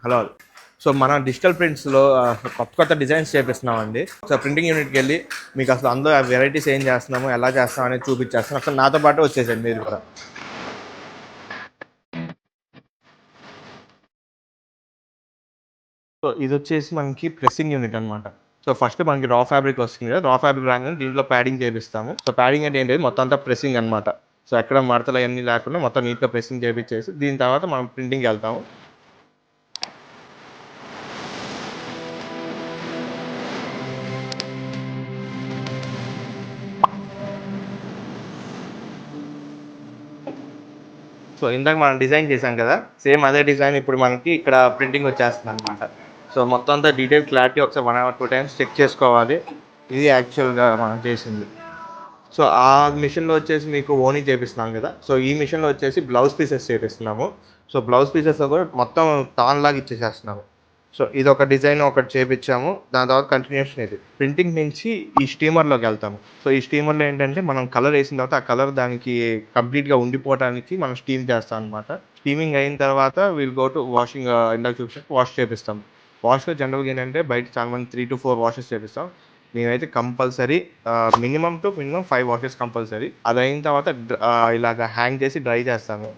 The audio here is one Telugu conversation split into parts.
హలో. సో మన డిజిటల్ ప్రింట్స్లో కొత్త కొత్త డిజైన్స్ చేపిస్తున్నామండి. సో ప్రింటింగ్ యూనిట్కి వెళ్ళి మీకు అసలు అందులో వెరైటీస్ ఏం చేస్తున్నాము, ఎలా చేస్తాం అనేది చూపించేస్తాం. అసలు నాతో పాటు వచ్చేసండి మీరు కూడా. సో ఇది వచ్చేసి మనకి ప్రెస్సింగ్ యూనిట్ అనమాట. సో ఫస్ట్ మనకి రా ఫ్యాబ్రిక్ వస్తుంది కదా, రా ఫ్యాబ్రిక్ రాగానే దీంట్లో ప్యాడింగ్ చేపిస్తాము. సో ప్యాడింగ్ అంటే ఏంటి, మొత్తం అంతా ప్రెస్సింగ్ అనమాట. సో ఎక్కడ మడతలు అవన్నీ లేకుండా మొత్తం నీట్గా ప్రెస్సింగ్ చేపించేసి దీని తర్వాత మనం ప్రింటింగ్కి వెళ్తాము. సో ఇందాక మనం డిజైన్ చేసాం కదా, సేమ్ అదే డిజైన్ ఇప్పుడు మనకి ఇక్కడ ప్రింటింగ్ వచ్చేస్తుంది అనమాట. సో మొత్తం అంతా డీటెయిల్ క్లారిటీ ఒకసారి 1 or 2 times చెక్ చేసుకోవాలి. ఇది యాక్చువల్గా మనం చేసింది. సో ఆ మిషన్లో వచ్చేసి మీకు ఓనీ చేపిస్తున్నాం కదా, సో ఈ మిషన్లో వచ్చేసి బ్లౌజ్ పీసెస్ చేపిస్తున్నాము. సో బ్లౌజ్ పీసెస్లో కూడా మొత్తం తాన్ లాగా ఇచ్చేసేస్తున్నాము. సో ఇది ఒక డిజైన్ ఒకటి చేపించాము. దాని తర్వాత కంటిన్యూషన్ ఇది ప్రింటింగ్ నుంచి ఈ స్టీమర్లోకి వెళ్తాము. సో ఈ స్టీమర్లో ఏంటంటే మనం కలర్ వేసిన తర్వాత ఆ కలర్ దానికి కంప్లీట్గా ఉండిపోవడానికి మనం స్టీమ్ చేస్తాం అనమాట. స్టీమింగ్ అయిన తర్వాత వీల్ గో టు వాషింగ్. ఇందాక చూపించాక వాష్ చేపిస్తాం. వాష్లో జనరల్గా ఏంటంటే బయట చాలా మంది 3 to 4 వాషెస్ చేపిస్తాం. మేమైతే compulsory minimum to minimum 5 washes compulsory. అది అయిన తర్వాత ఇలాగ హ్యాంగ్ చేసి డ్రై చేస్తాము.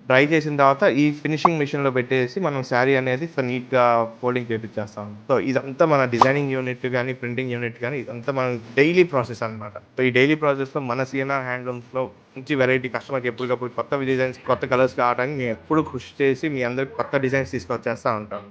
డ్రై చేసిన తర్వాత ఈ ఫినిషింగ్ మిషన్లో పెట్టేసి మనం శారీ అనేది నీట్గా ఫోల్డింగ్ చేపించేస్తాం. సో ఇదంతా మన డిజైనింగ్ యూనిట్ కానీ ప్రింటింగ్ యూనిట్ కానీ ఇదంతా మన డైలీ ప్రాసెస్ అనమాట. సో ఈ డైలీ ప్రాసెస్లో మన సిఎన్ఆర్ హ్యాండ్లూమ్స్లో మంచి వెరైటీ కస్టమర్కి ఎప్పటికప్పుడు కొత్త డిజైన్స్ కొత్త కలర్స్ కావడానికి మేము ఎప్పుడు కృషి చేసి మీ అందరికి కొత్త డిజైన్స్ తీసుకొచ్చేస్తూ ఉంటాం.